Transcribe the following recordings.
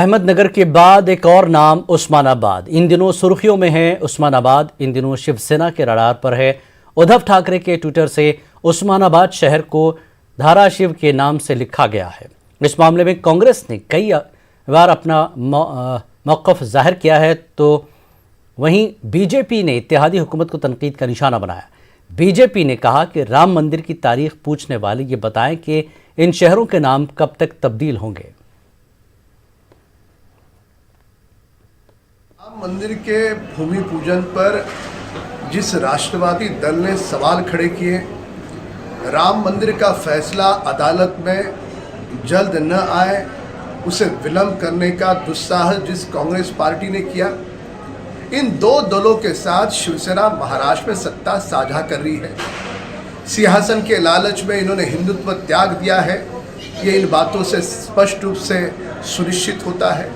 अहमदनगर के बाद एक और नाम उस्मानाबाद। इन दिनों सुर्खियों में है उस्मानाबाद। इन दिनों शिवसेना के रडार पर है। उद्धव ठाकरे के ट्विटर से उस्मानाबाद शहर को धाराशिव के नाम से लिखा गया है। इस मामले में कांग्रेस ने कई बार अपना मौक़िफ़ जाहिर किया है, तो वहीं बीजेपी ने इत्तेहादी हुकूमत को तनकीद का निशाना बनाया। बीजेपी ने कहा कि राम मंदिर की तारीख पूछने वाले ये बताएं कि इन शहरों के नाम कब तक तब्दील होंगे। राम मंदिर के भूमि पूजन पर जिस राष्ट्रवादी दल ने सवाल खड़े किए, राम मंदिर का फैसला अदालत में जल्द न आए, उसे विलंब करने का दुस्साहस जिस कांग्रेस पार्टी ने किया, इन दो दलों के साथ शिवसेना महाराष्ट्र में सत्ता साझा कर रही है। सिंहासन के लालच में इन्होंने हिंदुत्व त्याग दिया है, ये इन बातों से स्पष्ट रूप से सुनिश्चित होता है।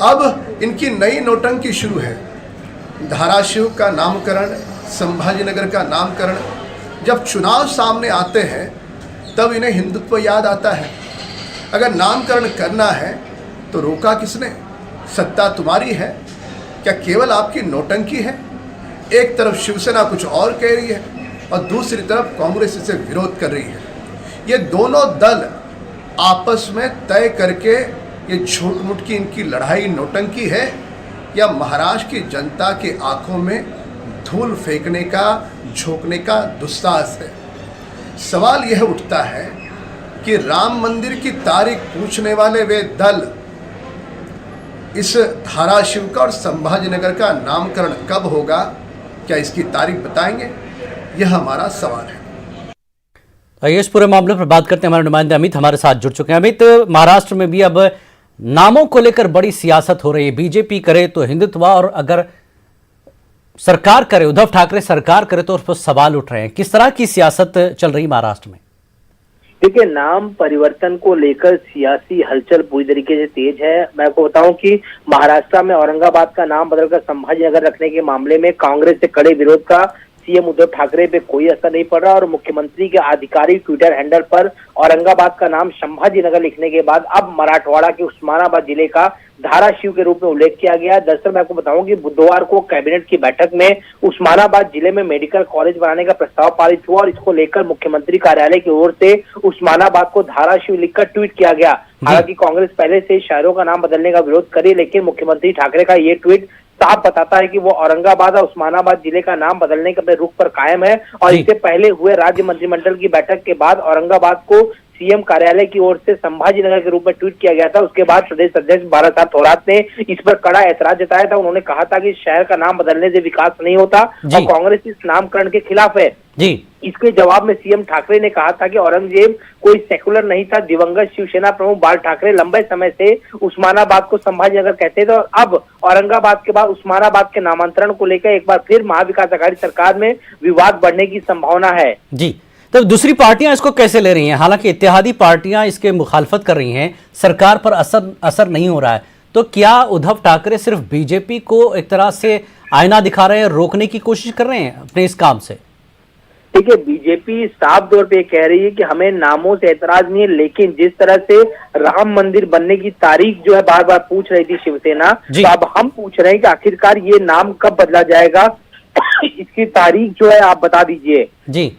अब इनकी नई नौटंकी शुरू है। धाराशिव का नामकरण, संभाजीनगर का नामकरण, जब चुनाव सामने आते हैं तब इन्हें हिंदुत्व याद आता है। अगर नामकरण करना है तो रोका किसने? सत्ता तुम्हारी है, क्या केवल आपकी नौटंकी है? एक तरफ शिवसेना कुछ और कह रही है और दूसरी तरफ कांग्रेस इसे विरोध कर रही है। ये दोनों दल आपस में तय करके ये झूठ मूठ की इनकी लड़ाई नौटंकी है या महाराष्ट्र की जनता के आंखों में धूल फेंकने का, झोंकने का दुस्साहस है। सवाल यह उठता है कि राम मंदिर की तारीख पूछने वाले वे दल इस धाराशिव का और संभाजीनगर का नामकरण कब होगा, क्या इसकी तारीख बताएंगे? यह हमारा सवाल है। आइए इस पूरे मामले पर बात करते हैं। हमारे नुमाइंदे अमित हमारे साथ जुड़ चुके हैं। अमित, महाराष्ट्र में भी अब नामों को लेकर बड़ी सियासत हो रही है। बीजेपी करे तो हिंदुत्व, और अगर सरकार करे, उद्धव ठाकरे सरकार करे, तो उस पर सवाल उठ रहे हैं। किस तरह की सियासत चल रही महाराष्ट्र में? देखिए, नाम परिवर्तन को लेकर सियासी हलचल पूरी तरीके से तेज है। मैं आपको बताऊं कि महाराष्ट्र में औरंगाबाद का नाम बदलकर संभाजीनगर रखने के मामले में कांग्रेस से कड़े विरोध का सीएम उद्धव ठाकरे पे कोई असर नहीं पड़ रहा और मुख्यमंत्री के आधिकारिक ट्विटर हैंडल पर औरंगाबाद का नाम संभाजीनगर लिखने के बाद अब मराठवाड़ा के उस्मानाबाद जिले का धाराशिव के रूप में उल्लेख किया गया। दरअसल मैं आपको बताऊं कि बुधवार को कैबिनेट की बैठक में उस्मानाबाद जिले में मेडिकल कॉलेज बनाने का प्रस्ताव पारित हुआ और इसको लेकर मुख्यमंत्री कार्यालय की ओर से उस्मानाबाद को धाराशिव लिखकर ट्वीट किया गया। हालांकि कांग्रेस पहले से शहरों का नाम बदलने का विरोध करे, लेकिन मुख्यमंत्री ठाकरे का ये ट्वीट साफ बताता है कि वो औरंगाबाद और उस्मानाबाद जिले का नाम बदलने के अपने रुख पर कायम है। और इससे पहले हुए राज्य मंत्रिमंडल की बैठक के बाद औरंगाबाद को सीएम कार्यालय की ओर से संभाजीनगर के रूप में ट्वीट किया गया था। उसके बाद प्रदेश अध्यक्ष बाला साहब थोरात ने इस पर कड़ा ऐतराज जताया था। उन्होंने कहा था कि शहर का नाम बदलने से विकास नहीं होता और कांग्रेस इस नामकरण के खिलाफ है। जी, इसके जवाब में सीएम ठाकरे ने कहा था कि औरंगजेब कोई सेकुलर नहीं था। दिवंगत शिवसेना प्रमुख बाल ठाकरे लंबे समय से उस्मानाबाद को संभाजीनगर कहते थे और अब औरंगाबाद के बाद उस्मानाबाद के नामांतरण को लेकर एक बार फिर महाविकास आघाड़ी सरकार में विवाद बढ़ने की संभावना है। जी, तब दूसरी पार्टियां इसको कैसे ले रही हैं? हालांकि इत्तेहादी पार्टियां इसके मुखालफत कर रही हैं, सरकार पर असर नहीं हो रहा है, तो क्या उद्धव ठाकरे सिर्फ बीजेपी को एक तरह से आईना दिखा रहे हैं, रोकने की कोशिश कर रहे हैं अपने इस काम से? देखिए, बीजेपी साफ तौर पे कह रही है कि हमें नामों से ऐतराज नहीं है, लेकिन जिस तरह से राम मंदिर बनने की तारीख जो है बार बार पूछ रही थी शिवसेना, तो अब हम पूछ रहे हैं कि आखिरकार ये नाम कब बदला जाएगा, इसकी तारीख जो है आप बता दीजिए। जी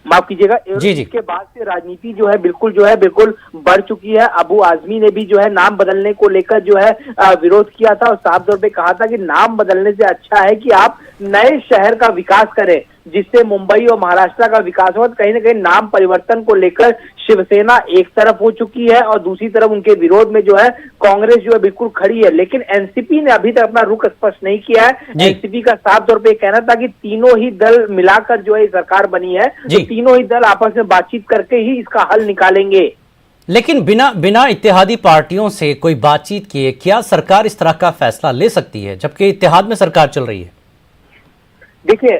माफ कीजिएगा। इसके बाद से राजनीति जो है बिल्कुल बढ़ चुकी है। अबू आजमी ने भी जो है नाम बदलने को लेकर जो है विरोध किया था और साफ तौर पे कहा था कि नाम बदलने से अच्छा है कि आप नए शहर का विकास करें, जिससे मुंबई और महाराष्ट्र का विकास हो। कहीं ना कहीं नाम परिवर्तन को लेकर शिवसेना एक तरफ हो चुकी है और दूसरी तरफ उनके विरोध में जो है कांग्रेस जो है बिल्कुल खड़ी है, लेकिन एनसीपी ने अभी तक अपना रुख स्पष्ट नहीं किया है। एनसीपी का साफ तौर पे कहना था कि तीनों ही दल मिलाकर जो है सरकार बनी है, तो तीनों ही दल आपस में बातचीत करके ही इसका हल निकालेंगे। लेकिन बिना इत्तेहादी पार्टियों से कोई बातचीत किए क्या सरकार इस तरह का फैसला ले सकती है, जबकि इत्तेहाद में सरकार चल रही है? देखिए,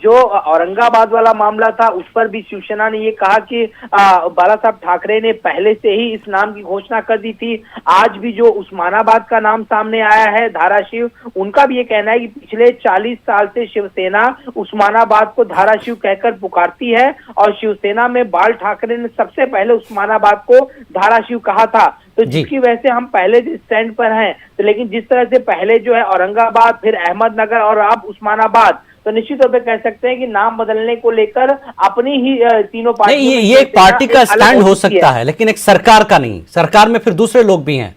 जो औरंगाबाद वाला मामला था उस पर भी शिवसेना ने ये कहा कि बाला साहब ठाकरे ने पहले से ही इस नाम की घोषणा कर दी थी। आज भी जो उस्मानाबाद का नाम सामने आया है, धाराशिव, उनका भी ये कहना है कि पिछले 40 साल से शिवसेना उस्मानाबाद को धाराशिव कहकर पुकारती है और शिवसेना में बाल ठाकरे ने सबसे पहले उस्मानाबाद को धाराशिव कहा था। तो जिसकी वजह से हम पहले स्टैंड पर हैं। तो लेकिन जिस तरह से पहले जो है औरंगाबाद, फिर अहमदनगर और अब उस्मानाबाद, तो निश्चित तौर पे कह सकते हैं कि नाम बदलने को लेकर अपनी ही तीनों पार्टियों ये एक पार्टी का स्टैंड हो सकता है, लेकिन एक सरकार का नहीं। सरकार में फिर दूसरे लोग भी हैं।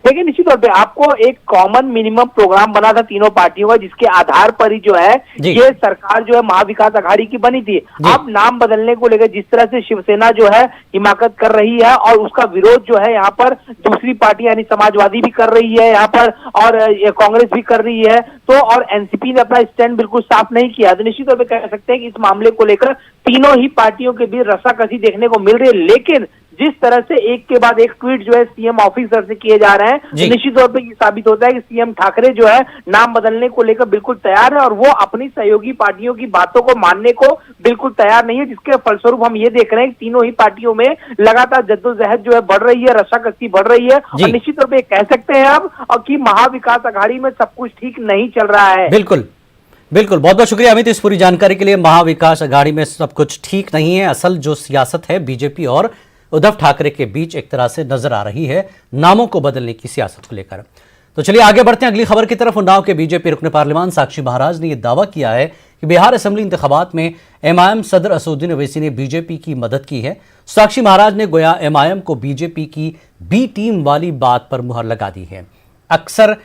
देखिए, निश्चित तौर पे आपको एक कॉमन मिनिमम प्रोग्राम बना था तीनों पार्टियों का, जिसके आधार पर ही जो है ये सरकार जो है महाविकास अघाड़ी की बनी थी। अब नाम बदलने को लेकर जिस तरह से शिवसेना जो है हिमाकत कर रही है और उसका विरोध जो है यहाँ पर दूसरी पार्टी यानी समाजवादी भी कर रही है यहाँ पर, और कांग्रेस भी कर रही है, तो और एनसीपी ने अपना स्टैंड बिल्कुल साफ नहीं किया। तो निश्चित तौर पर कह सकते हैं कि इस मामले को लेकर तीनों ही पार्टियों के बीच रस्साकसी देखने को मिल रही है। लेकिन जिस तरह से एक के बाद एक ट्वीट जो है सीएम ऑफिसर से किए जा रहे हैं, तो निश्चित तौर पे ये साबित होता है कि सीएम ठाकरे जो है नाम बदलने को लेकर बिल्कुल तैयार है और वो अपनी सहयोगी पार्टियों की बातों को मानने को बिल्कुल तैयार नहीं है, जिसके फलस्वरूप हम ये देख रहे हैं कि तीनों ही पार्टियों में लगातार जद्दोजहद जो है बढ़ रही है, रस्साकसी बढ़ रही है। और निश्चित तौर पर कह सकते हैं अब कि महाविकास अघाड़ी में सब कुछ ठीक नहीं चल रहा है। बिल्कुल बिल्कुल, बहुत बहुत शुक्रिया अमित इस पूरी जानकारी के लिए। महाविकास अघाड़ी में सब कुछ ठीक नहीं है। असल जो सियासत है बीजेपी और उद्धव ठाकरे के बीच एक तरह से नजर आ रही है, नामों को बदलने की सियासत को लेकर। तो चलिए आगे बढ़ते हैं अगली खबर की तरफ। उन्नाव के बीजेपी रुकन पार्लियामान साक्षी महाराज ने यह दावा किया है कि बिहार असेंबली इंतखाबात में एमआईएम सदर असदुद्दीन ओवैसी ने बीजेपी की मदद की है। साक्षी महाराज ने गोया एमआईएम को बीजेपी की बी टीम वाली बात पर मुहर लगा दी है। अक्सर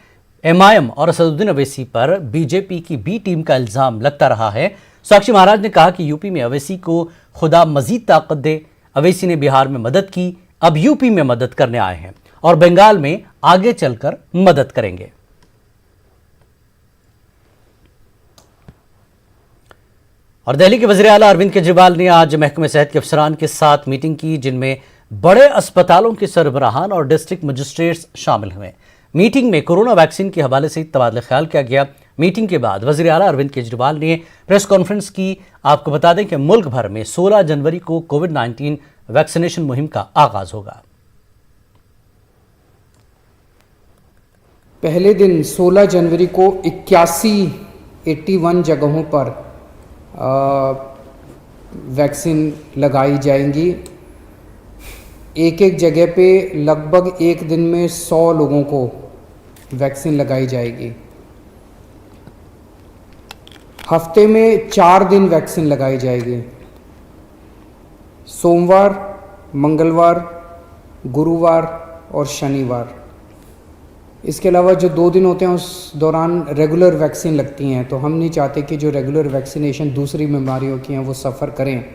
एमआईएम और असदुद्दीन ओवैसी पर बीजेपी की बी टीम का इल्जाम लगता रहा है। साक्षी महाराज ने कहा कि यूपी में ओवैसी को खुदा मजीद ताकत दे। ओवैसी ने बिहार में मदद की, अब यूपी में मदद करने आए हैं और बंगाल में आगे चलकर मदद करेंगे। और दिल्ली के वज़ीर आला अरविंद केजरीवाल ने आज महकमे सेहत के अफसरान के साथ मीटिंग की, जिनमें बड़े अस्पतालों के सरबराहान और डिस्ट्रिक्ट मजिस्ट्रेट्स शामिल हुए। मीटिंग में कोरोना वैक्सीन के हवाले से तबादला ख्याल किया गया। मीटिंग के बाद वज़ीर आला अरविंद केजरीवाल ने प्रेस कॉन्फ्रेंस की। आपको बता दें कि मुल्क भर में 16 जनवरी को कोविड-19 वैक्सीनेशन मुहिम का आगाज होगा। पहले दिन 16 जनवरी को 81 जगहों पर वैक्सीन लगाई जाएंगी। एक एक जगह पे लगभग एक दिन में 100 लोगों को वैक्सीन लगाई जाएगी। हफ्ते में 4 दिन वैक्सीन लगाई जाएगी। सोमवार, मंगलवार, गुरुवार और शनिवार। इसके अलावा जो 2 दिन होते हैं उस दौरान रेगुलर वैक्सीन लगती हैं, तो हम नहीं चाहते कि जो रेगुलर वैक्सीनेशन दूसरी बीमारियों की हैं वो सफ़र करें।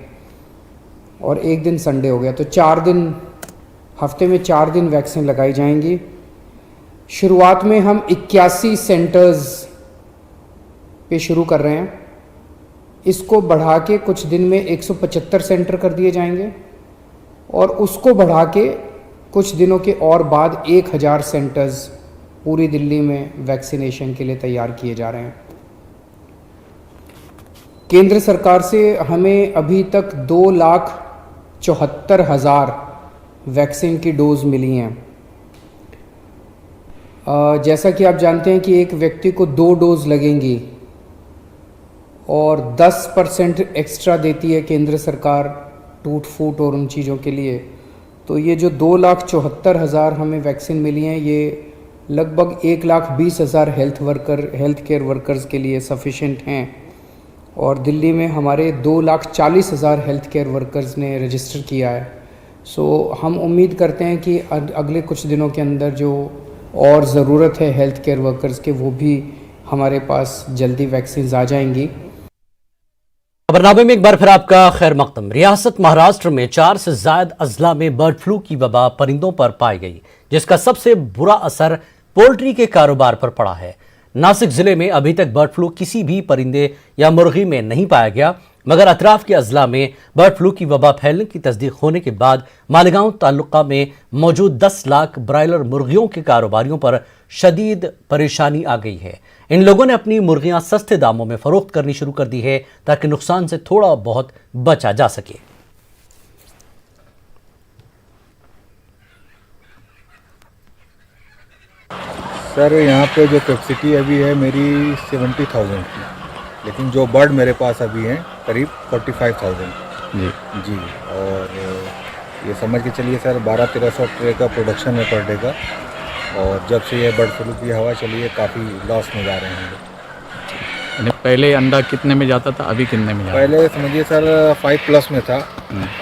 और एक दिन संडे हो गया, तो 4 दिन, हफ्ते में 4 दिन वैक्सीन लगाई जाएंगी। शुरुआत में हम 81 सेंटर्स पे शुरू कर रहे हैं। इसको बढ़ा के कुछ दिन में 175 सेंटर कर दिए जाएंगे और उसको बढ़ा के कुछ दिनों के और बाद 1000 सेंटर्स पूरी दिल्ली में वैक्सीनेशन के लिए तैयार किए जा रहे हैं। केंद्र सरकार से हमें अभी तक 2,74,000 वैक्सीन की डोज मिली हैं। जैसा कि आप जानते हैं कि एक व्यक्ति को 2 डोज लगेंगी और 10% एक्स्ट्रा देती है केंद्र सरकार टूट फूट और उन चीज़ों के लिए। तो ये जो 2,74,000 हमें वैक्सीन मिली हैं, ये लगभग 1,20,000 हेल्थ केयर वर्कर्स के लिए सफिशेंट हैं। और दिल्ली में हमारे 2,40,000 हेल्थ केयर वर्कर्स ने रजिस्टर किया है। सो हम उम्मीद करते हैं कि अगले कुछ दिनों के अंदर जो और ज़रूरत है हेल्थ केयर वर्कर्स के, वो भी हमारे पास जल्दी वैक्सीन आ जाएंगी। खबरनामे में एक बार फिर आपका खैर मकदम। रियासत महाराष्ट्र में 4 से ज्यादा अजला में बर्ड फ्लू की वबा परिंदों पर पाई गई, जिसका सबसे बुरा असर पोल्ट्री के कारोबार पर पड़ा है। नासिक जिले में अभी तक बर्ड फ्लू किसी भी परिंदे या मुर्गी में नहीं पाया गया, मगर अतराफ के अजला में बर्ड फ्लू की वबा फैलने की तस्दीक होने के बाद मालेगांव तालुका में मौजूद 10 लाख ब्रायलर मुर्गियों के कारोबारियों पर शदीद परेशानी आ गई है। इन लोगों ने अपनी मुर्गियां सस्ते दामों में फरोख्त करनी शुरू कर दी है ताकि नुकसान से थोड़ा बहुत बचा जा सके। सर यहाँ पे जो कैपेसिटी अभी है मेरी 70,000 की, लेकिन जो बर्ड मेरे पास अभी हैं करीब 45,000 जी। और ये समझ के चलिए सर 1200-1300 ट्रे का प्रोडक्शन है पर डे का। और जब से ये बर्ड फ्लू की हवा चली है काफ़ी लॉस में जा रहे हैं। यानी पहले अंडा कितने में जाता था, अभी कितने में जाता है? पहले समझिए सर 5+ में था,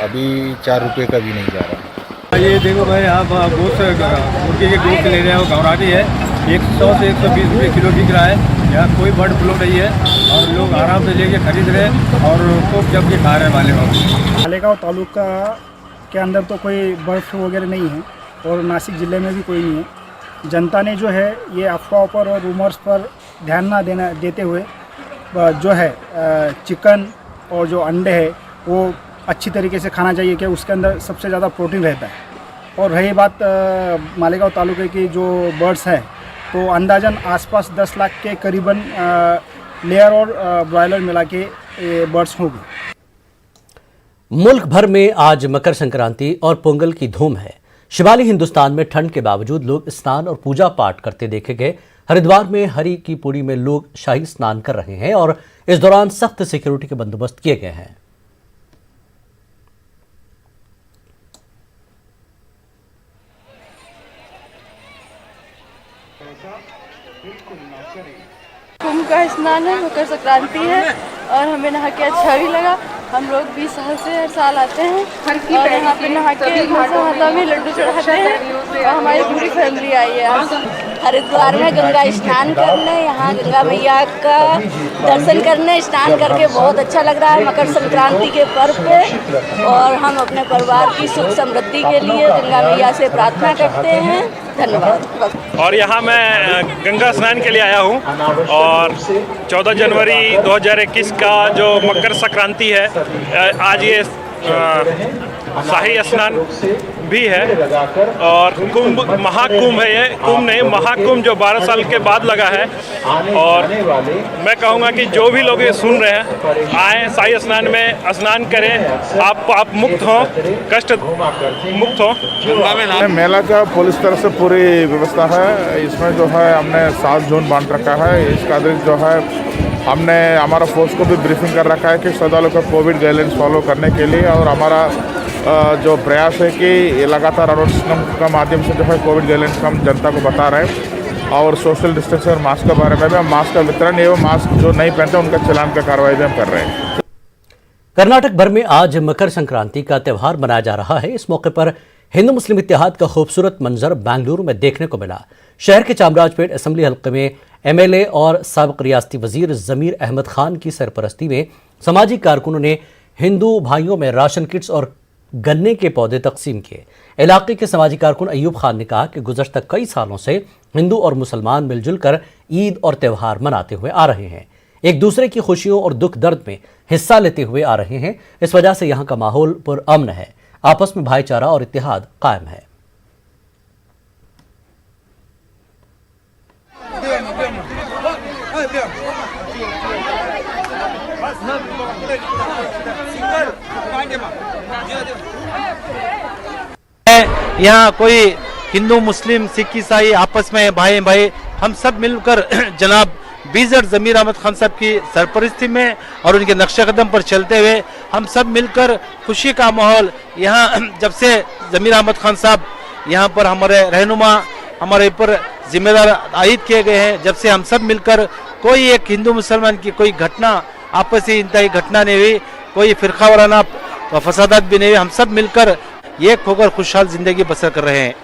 अभी 4 रुपये का भी नहीं जा रहा। ये देखो भाई, आप गोश्त मुर्गी के गोश्त ले रहे हो, घबराहटी है। 100 से 120 रुपये किलो बिक रहा है। यहाँ कोई बर्ड फ्लू नहीं है और लोग आराम से लेके खरीद रहे हैं और खूब जम के खा रहे हैं। मालेगांव तालुका के अंदर तो कोई बर्ड फ्लू वगैरह नहीं है और नासिक ज़िले में भी कोई नहीं है। जनता ने जो है ये अफवाहों पर और रूमर्स पर ध्यान ना देते हुए जो है चिकन और जो अंडे है वो अच्छी तरीके से खाना चाहिए, कि उसके अंदर सबसे ज़्यादा प्रोटीन रहता है। और रही बात मालेगांव तालुके की जो बर्ड्स हैं, तो अंदाजन आसपास 10 लाख के करीबन लेयर और ब्रॉयलर मिला के बर्ड्स होंगे। मुल्क भर में आज मकर संक्रांति और पोंगल की धूम है। शिमाली हिंदुस्तान में ठंड के बावजूद लोग स्नान और पूजा पाठ करते देखे गए। हरिद्वार में हरि की पुड़ी में लोग शाही स्नान कर रहे हैं और इस दौरान सख्त सिक्योरिटी के बंदोबस्त किए गए हैं। कुंभ का स्नान है, मकर संक्रांति है और हमें नहा के अच्छा भी लगा। हम लोग 20 साल से हर साल आते हैं और यहाँ पे नहा के माता में लड्डू चढ़ाते हैं और हमारी पूरी फैमिली आई है आज हरिद्वार में गंगा स्नान करने, यहाँ गंगा मैया का दर्शन करने, स्नान करके बहुत अच्छा लग रहा है मकर संक्रांति के पर्व पे। और हम अपने परिवार की सुख समृद्धि के लिए गंगा मैया से प्रार्थना करते हैं। धन्यवाद। और यहाँ मैं गंगा स्नान के लिए आया हूँ और 14 जनवरी 2021 का जो मकर संक्रांति है, आज ये शाही स्नान भी है और कुंभ महाकुंभ है। ये कुंभ नहीं, महाकुंभ जो 12 साल के बाद लगा है। और मैं कहूँगा कि जो भी लोग ये सुन रहे हैं, आए शाही स्नान में स्नान करें, आप मुक्त हो, कष्ट मुक्त हो। मेला का पुलिस तरफ से पूरी व्यवस्था है। इसमें जो है हमने 7 जोन बांट रखा है। इसका जो है हमने हमारा फोर्स को भी ब्रीफिंग कर रखा है कि श्रद्धालुओं को कोविड गाइडलाइंस फॉलो करने के लिए। और हमारा जो प्रयास है कि लगातार अनाउंसमेंट का माध्यम से जो है कोविड गाइडलाइंस हम जनता को बता रहे हैं। और सोशल डिस्टेंसिंग और मास्क के बारे में भी हम मास्क का वितरण एवं मास्क जो नहीं पहनते उनका चालान का कार्रवाई भी हम कर रहे हैं। कर्नाटक भर में आज मकर संक्रांति का त्यौहार मनाया जा रहा है। इस मौके पर हिंदू मुस्लिम इत्तेहाद का खूबसूरत मंजर बेंगलुरु में देखने को मिला। शहर के चामराजपेट असेंबली हल्के में एमएलए और साबिक रियासती वजीर जमीर अहमद खान की सरपरस्ती में सामाजिक कारकुनों ने हिंदू भाइयों में राशन किट्स और गन्ने के पौधे तकसीम किए। इलाके के सामाजिक कारकुन अयूब खान ने कहा कि गुज़श्ता कई सालों से हिंदू और मुसलमान मिलजुल कर ईद और त्यौहार मनाते हुए आ रहे हैं, एक दूसरे की खुशियों और दुख दर्द में हिस्सा लेते हुए आ रहे हैं। इस वजह से यहाँ का माहौल पुरअमन है, आपस में भाईचारा और इत्तेहाद कायम है। यहाँ कोई हिंदू मुस्लिम सिख ईसाई आपस में भाई भाई हम सब मिलकर जनाब बीजर जमीर अहमद खान साहब की सरपरस्ती में और उनके नक्शे कदम पर चलते हुए हम सब मिलकर खुशी का माहौल यहाँ, जब से जमीर अहमद खान साहब यहाँ पर हमारे रहनुमा हमारे ऊपर जिम्मेदार आयद किए गए हैं, जब से हम सब मिलकर कोई एक हिंदू मुसलमान की कोई घटना आपसी इंतहाई घटना नहीं हुई, कोई फिरका वाराना फसादात भी नहीं हुई। हम सब मिलकर एक होकर खुशहाल जिंदगी बसर कर रहे हैं।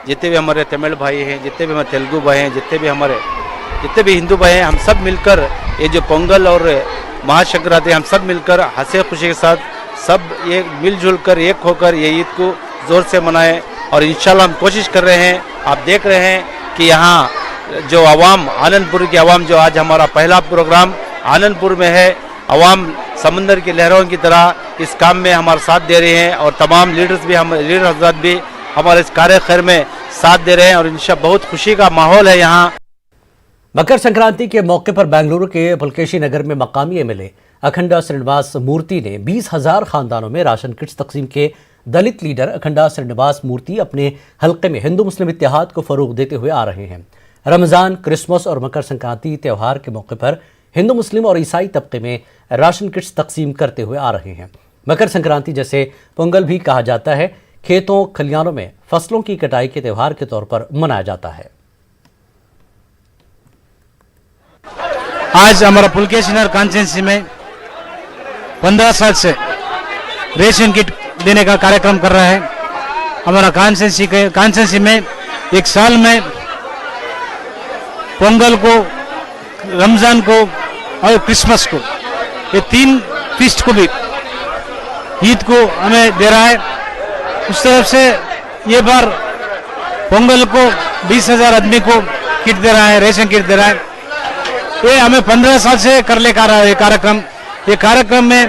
जितने भी हमारे तमिल भाई हैं, जितने भी हमारे तेलुगु भाई हैं, जितने भी हिंदू भाई हैं, हम सब मिलकर ये जो पोंगल और महाशिवरात्रि हम सब मिलकर हंसे खुशी के साथ सब ये मिलजुल कर एक होकर ये ईद को जोर से मनाएं। और इंशाल्लाह हम कोशिश कर रहे हैं। आप देख रहे हैं कि यहाँ जो आवाम, आनंदपुर की आवाम, जो आज हमारा पहला प्रोग्राम आनंदपुर में है, आवाम समंदर की लहरों की तरह इस काम में हमारा साथ दे रहे हैं और तमाम लीडर्स भी, हम लीडर हजरात भी हमारे इस कार्य खैर में साथ दे रहे हैं और इंशाल्लाह बहुत खुशी का माहौल है यहाँ। मकर संक्रांति के मौके पर बेंगलुरु के पुलकेशी नगर में मकामी एमएलए अखंडा श्रीनिवास मूर्ति ने 20,000 खानदानों में राशन किट्स तकसीम के दलित लीडर अखंडा श्रीनिवास मूर्ति अपने हलके में हिंदू मुस्लिम इत्तेहाद को फरोग देते हुए आ रहे हैं। रमजान, क्रिसमस और मकर संक्रांति त्यौहार के मौके पर हिंदू मुस्लिम और ईसाई तबके में राशन किट्स तकसीम करते हुए आ रहे हैं। मकर संक्रांति जैसे पोंगल भी कहा जाता है, खेतों खलियानों में फसलों की कटाई के त्यौहार के तौर पर मनाया जाता है। आज हमारा पुलकेशी नगर कॉन्स्टिट्यूंसी में 15 साल से रेशन किट देने का कार्यक्रम कर रहा है। हमारा कॉन्स्टिट्यूंसी में एक साल में पोंगल को, रमजान को और क्रिसमस को, ये 3 फीस्ट को भी, ईद को हमें दे रहा है। उस तरफ से ये बार पोंगल को 20,000 आदमी को किट दे रहा है, रेशन किट दे रहा है। ये हमें 15 साल से कर ले रहा है कार्यक्रम। ये कार्यक्रम में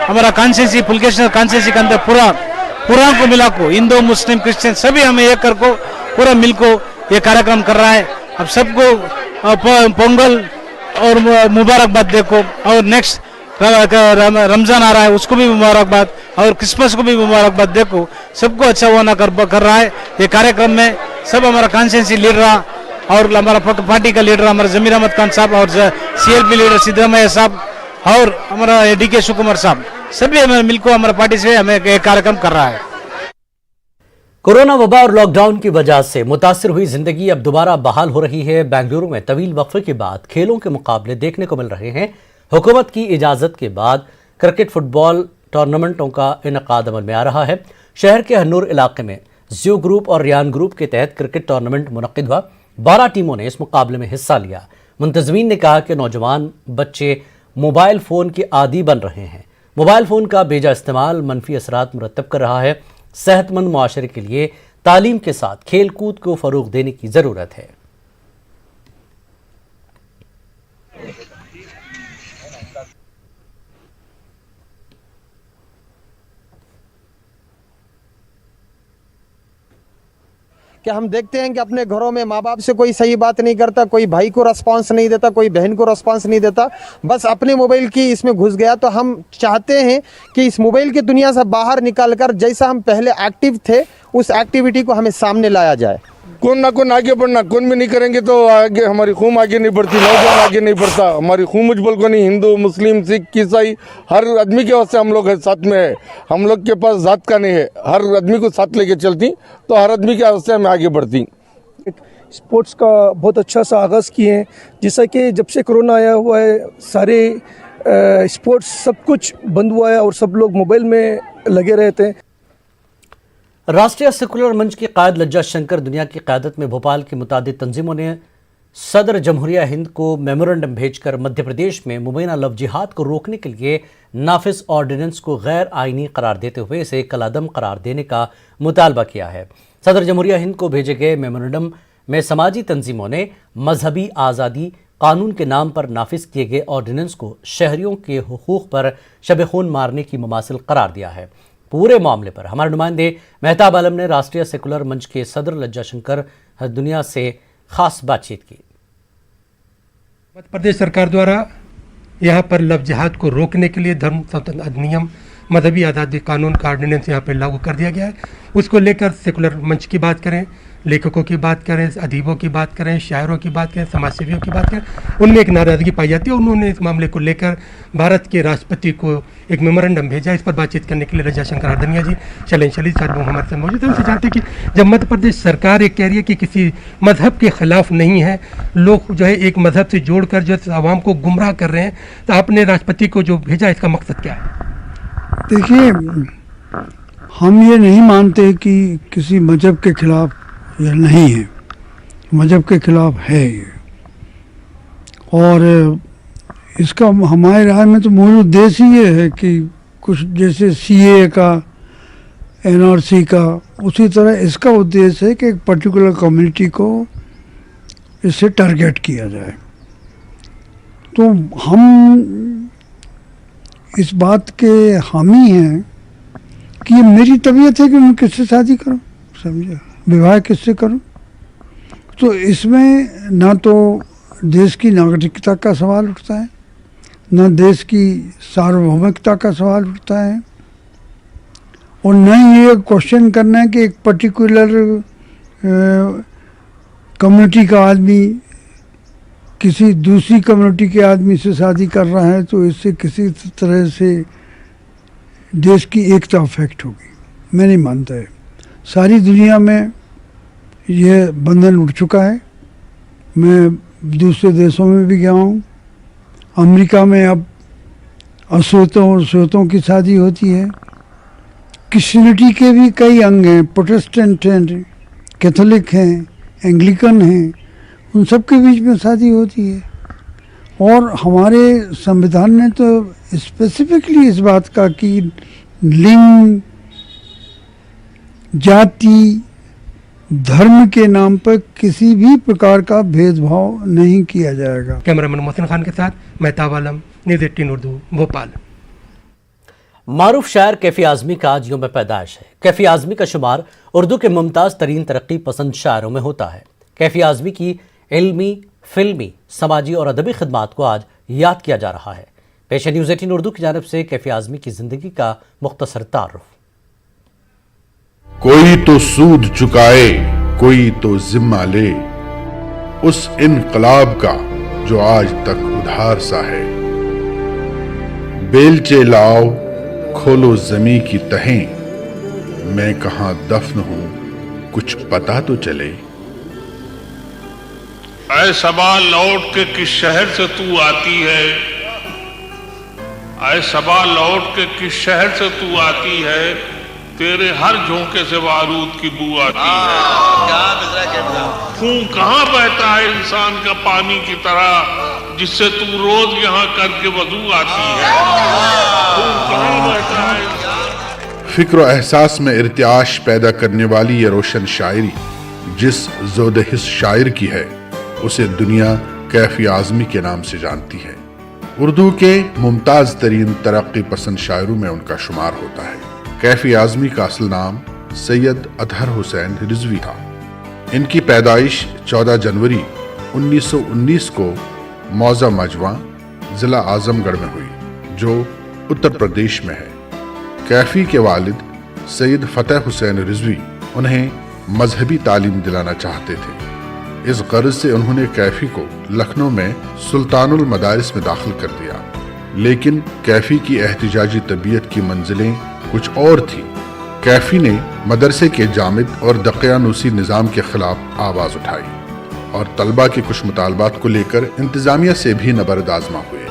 हमारा कॉन्स्टिट्यूंसी, पुलकेशी कॉन्स्टिट्यूंसी के अंदर पूरा को मिला को, हिंदू मुस्लिम क्रिश्चियन सभी हमें एक कर को पूरा मिल को ये कार्यक्रम कर रहा है। अब सबको पोंगल और मुबारकबाद देखो, और नेक्स्ट रमजान आ रहा है उसको भी मुबारकबाद, और क्रिसमस को भी मुबारकबाद देखो। सबको अच्छा होना कर रहा है। ये कार्यक्रम में सब हमारा कॉन्स्टिट्यूंसी लीडर और हमारा पार्टी का लीडर हमारा जमीर अहमद खान साहब और CLP लीडर सिद्धरामैया साहब और हमारा DK शिवकुमार साहब सभी हमें मिलकर हमारा पार्टी से हमें एक कार्यक्रम कर रहा है। कोरोना वबा और लॉकडाउन की वजह से मुतासिर हुई जिंदगी अब दोबारा बहाल हो रही है। बेंगलुरु में तवील वक्फे के बाद खेलों के मुकाबले देखने को मिल रहे हैं। हुकूमत की इजाजत के बाद क्रिकेट फुटबॉल टूर्नामेंटों का इनकाद अमल में आ रहा है। शहर के हन्नूर इलाके में जियो ग्रुप और रियान ग्रुप के तहत क्रिकेट टूर्नामेंट मुनक्किद हुआ। 12 टीमों ने इस मुकाबले में हिस्सा लिया। मुंतजमीन ने कहा कि नौजवान बच्चे मोबाइल फ़ोन के आदी बन रहे हैं। मोबाइल फ़ोन का बेजा इस्तेमाल मनफी असरात मुरतब कर रहा है। सेहतमंद मुआशरे के लिए तालीम के साथ खेल कूद को फ़रोग देने की ज़रूरत है। कि हम देखते हैं कि अपने घरों में माँ बाप से कोई सही बात नहीं करता, कोई भाई को रिस्पांस नहीं देता, कोई बहन को रिस्पांस नहीं देता, बस अपने मोबाइल की इसमें घुस गया। तो हम चाहते हैं कि इस मोबाइल की दुनिया से बाहर निकालकर जैसा हम पहले एक्टिव थे उस एक्टिविटी को हमें सामने लाया जाए। कौन ना कौन आगे बढ़ना, कौन भी नहीं करेंगे तो आगे हमारी खूम आगे नहीं बढ़ती, नौजवान आगे नहीं बढ़ता। हमारी खूम उज्जवल को नहीं, हिंदू मुस्लिम सिख ईसाई हर आदमी के वास्ते हम लोग साथ में है। हम लोग के पास जात का नहीं है, हर आदमी को साथ लेके चलती तो हर आदमी के वास्ते हमें आगे बढ़ती। स्पोर्ट्स का बहुत अच्छा सा आगाज़ किए हैं। जैसा कि जब से कोरोना आया हुआ है सारे स्पोर्ट्स सब कुछ बंद हुआ है और सब लोग मोबाइल में लगे रहते हैं। राष्ट्रीय सेकुलर मंच के कायद लज्जा शंकर दुनिया की क़यादत में भोपाल की मुतादिद तंजीमों ने सदर जमहूरिया हिंद को मेमोरेंडम भेजकर मध्य प्रदेश में मुबैना लव जिहाद को रोकने के लिए नाफिज ऑर्डिनेंस को गैर आइनी करार देते हुए इसे कलादम करार देने का मुतालबा किया है। सदर जमहूरिया हिंद को भेजे गए मेमोरेंडम में समाजी तंजीमों ने मजहबी आज़ादी कानून के नाम पर नाफिज किए गए ऑर्डिनेंस को शहरियों के हुकूक पर शब खून मारने की मुमासिल करार दिया है। पूरे मामले पर हमारे नुमाइंदे मेहताब आलम ने राष्ट्रीय सेकुलर मंच के सदर लज्जा शंकर दुनिया से खास बातचीत की। मध्य प्रदेश सरकार द्वारा यहाँ पर लव जिहाद को रोकने के लिए धर्म स्वतंत्र अधिनियम, मजहबी आज़ादी कानून का ऑर्डिनेंस यहाँ पर लागू कर दिया गया है। उसको लेकर सेकुलर मंच की बात करें, लेखकों की बात करें, अदीबों की बात करें, शायरों की बात करें, समाजसेवियों की बात करें, उनमें एक नाराज़गी पाई जाती है। उन्होंने इस मामले को लेकर भारत के राष्ट्रपति को एक मेमोरेंडम भेजा। इस पर बातचीत करने के लिए लज्जा शंकर हरदनिया जी, शैलेंद्र शलील साहब हमारे साथ मौजूद है। उनसे जानते हैं कि जब मध्य प्रदेश सरकार ये कह रही है कि किसी मजहब के खिलाफ नहीं है, लोग जो है एक मजहब से जोड़कर जो आवाम को गुमराह कर रहे हैं, तो आपने राष्ट्रपति को जो भेजा इसका मकसद क्या है? देखिए, हम ये नहीं मानते कि किसी मजहब के खिलाफ यह नहीं है, मजहब के खिलाफ है ये। और इसका हमारे राय में तो मूल उद्देश्य ही ये है कि कुछ जैसे CAA का, NRC का, उसी तरह इसका उद्देश्य है कि एक पर्टिकुलर कम्युनिटी को इससे टारगेट किया जाए। तो हम इस बात के हामी हैं कि ये मेरी तबीयत है कि मैं किससे शादी करूं, समझे, विवाह किससे करूं। तो इसमें ना तो देश की नागरिकता का सवाल उठता है, न देश की सार्वभौमिकता का सवाल उठता है, और न ही ये क्वेश्चन करना है कि एक पर्टिकुलर कम्युनिटी का आदमी किसी दूसरी कम्युनिटी के आदमी से शादी कर रहा है तो इससे किसी तरह से देश की एकता अफेक्ट होगी। मैं नहीं मानता है। सारी दुनिया में यह बंधन उठ चुका है। मैं दूसरे देशों में भी गया हूँ। अमेरिका में अब अछूतों और छूतों की शादी होती है। क्रिश्चियनिटी के भी कई अंग हैं, प्रोटेस्टेंट हैं, कैथोलिक हैं, एंग्लिकन हैं, उन सब के बीच में शादी होती है। और हमारे संविधान ने तो स्पेसिफिकली इस बात का कि लिंग, जाति, धर्म के नाम पर किसी भी प्रकार का भेदभाव नहीं किया जाएगा। कैमरामैन मोहसिन खान के साथ मेहताब आलम, न्यूज़ 18 उर्दू, भोपाल। मारूफ शायर कैफी आजमी का आज यौम पैदाइश है। कैफी आजमी का शुमार उर्दू के मुमताज़ तरीन तरक्की पसंद शायरों में होता है। कैफी आजमी की इल्मी, फिल्मी, समाजी और अदबी खिदमात को आज याद किया जा रहा है। पेश है न्यूज़ 18 उर्दू की जानिब से कैफी आजमी की जिंदगी का मुख्तसर तारुफ। कोई तो सूद चुकाए, कोई तो जिम्मा ले, उस इनकलाब का जो आज तक उधार सा है। बेलचे लाओ, खोलो जमी की तहें, मैं कहां दफन हूं कुछ पता तो चले। ऐ सबा लौट के किस शहर से तू आती है, ऐ सबा लौट के किस शहर से तू आती है, तेरे हर झोंके से बारूद की बू आती है। खून कहाँ बहता है इंसान का पानी की तरह, जिससे तू रोज यहाँ करके वजू आती है। खून कहाँ बहता है। फिक्र एहसास में इर्तियाश पैदा करने वाली ये रोशन शायरी जिस जोदहिस शायर की है उसे दुनिया कैफी आजमी के नाम से जानती है। उर्दू के मुमताज तरीन तरक्की पसंद शायरों में उनका शुमार होता है। कैफी आजमी का असल नाम सैयद अतहर हुसैन रिजवी था। इनकी पैदाइश 14 जनवरी 1919 को मौजा मजवा जिला आजमगढ़ में हुई जो उत्तर प्रदेश में है। कैफी के वालिद सैयद फतेह हुसैन रिजवी उन्हें मजहबी तालीम दिलाना चाहते थे। इस गर्ज से उन्होंने कैफी को लखनऊ में सुल्तानुल मदारिस में दाखिल कर दिया, लेकिन कैफी की एहतिजाजी तबीयत की मंजिलें कुछ और थी। कैफी ने मदरसे के जामिद और दकियानूसी निज़ाम के खिलाफ आवाज़ उठाई और तलबा के कुछ मुतालबात को लेकर इंतजामिया से भी नबर्द आजमा हुए।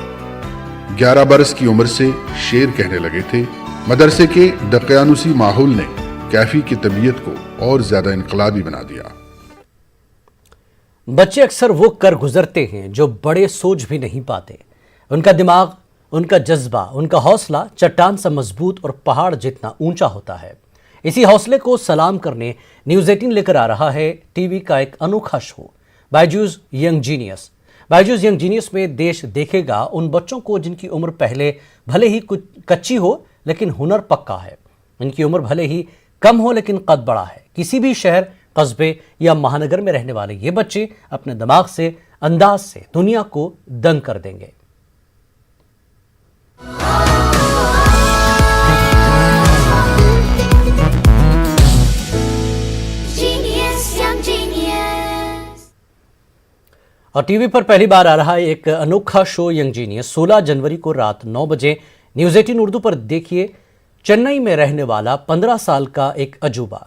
11 बरस की उम्र से शेर कहने लगे थे। मदरसे के दकियानूसी माहौल ने कैफी की तबीयत को और ज्यादा इनकलाबी बना दिया। बच्चे अक्सर वो कर गुजरते हैं जो बड़े सोच भी नहीं पाते। उनका दिमाग, उनका जज्बा, उनका हौसला चट्टान सा मजबूत और पहाड़ जितना ऊंचा होता है। इसी हौसले को सलाम करने न्यूज़ 18 लेकर आ रहा है टीवी का एक अनोखा show, Byju's young genius. Byju's young genius में देश देखेगा उन बच्चों को जिनकी उम्र पहले भले ही कुछ कच्ची हो लेकिन हुनर पक्का है। इनकी उम्र भले ही कम हो लेकिन कद बड़ा है। किसी भी शहर, कस्बे या महानगर में रहने वाले ये बच्चे अपने दिमाग से, अंदाज से दुनिया को दंग कर देंगे। और टीवी पर पहली बार आ रहा है एक अनोखा शो यंग जीनियस। 16 जनवरी को रात 9 बजे न्यूज़ 18 उर्दू पर देखिए चेन्नई में रहने वाला 15 साल का एक अजूबा।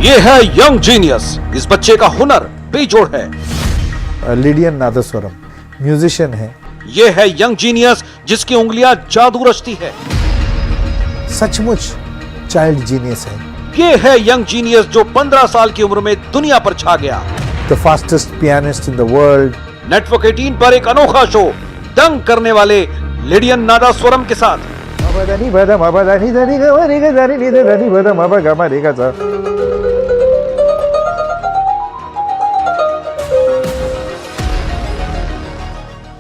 ये है यंग जीनियस। इस बच्चे का हुनर बेजोड़ है। लिडियन नादस्वरम म्यूजिशियन है। ये है यंग जीनियस जिसकी उंगलियां जादू रचती है। सचमुच चाइल्ड जीनियस है। ये है यंग जीनियस जो 15 साल की उम्र में दुनिया पर छा गया। The fastest pianist in the world. Network 18 पर एक अनोखा शो दंग करने वाले लिडियन नादस्वरम के साथ।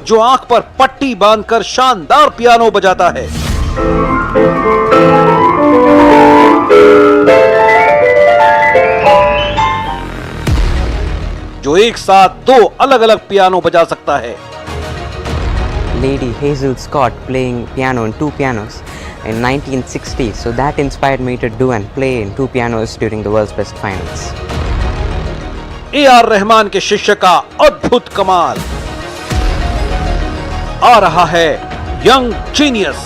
जो आंख पर पट्टी बांधकर शानदार पियानो बजाता है। जो एक साथ 2 अलग-अलग पियानो बजा सकता है। Lady Hazel Scott playing piano on 2 pianos in 1960, so that inspired me to do and play in 2 pianos during the World's Best Finals. A.R. Rahman के शिष्य का अद्भुत कमाल। आ रहा है यंग जीनियस।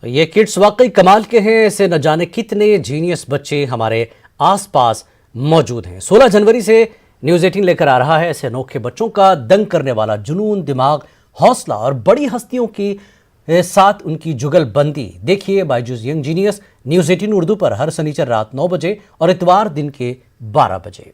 ये किड्स वाकई कमाल के हैं। ऐसे न जाने कितने जीनियस बच्चे हमारे आसपास मौजूद हैं। 16 जनवरी से न्यूज़ 18 लेकर आ रहा है ऐसे अनोखे बच्चों का दंग करने वाला जुनून, दिमाग, हौसला और बड़ी हस्तियों की साथ उनकी जुगलबंदी। देखिए Byju's young genius news 18 Urdu पर हर शनिचर रात 9 बजे और इतवार दिन के 12 बजे।